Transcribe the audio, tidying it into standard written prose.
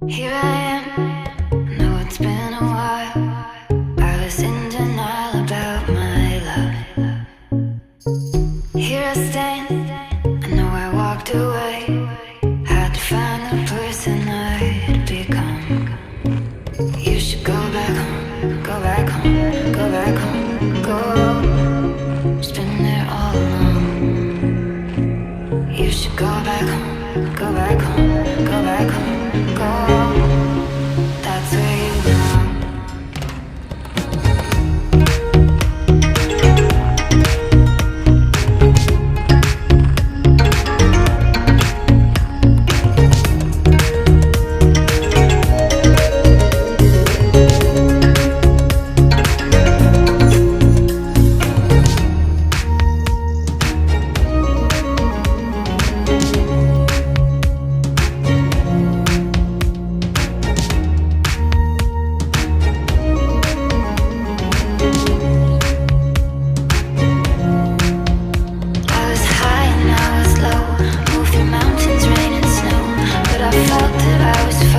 Here I am, know it's been a while. I was in denial about my love. Here I stand, I know I walked away. Had to find the person I'd become. You should go back home, go back home, go back home, go. It's been there all along. You should go back home, go back home, go back home, go. That's where you belong. I was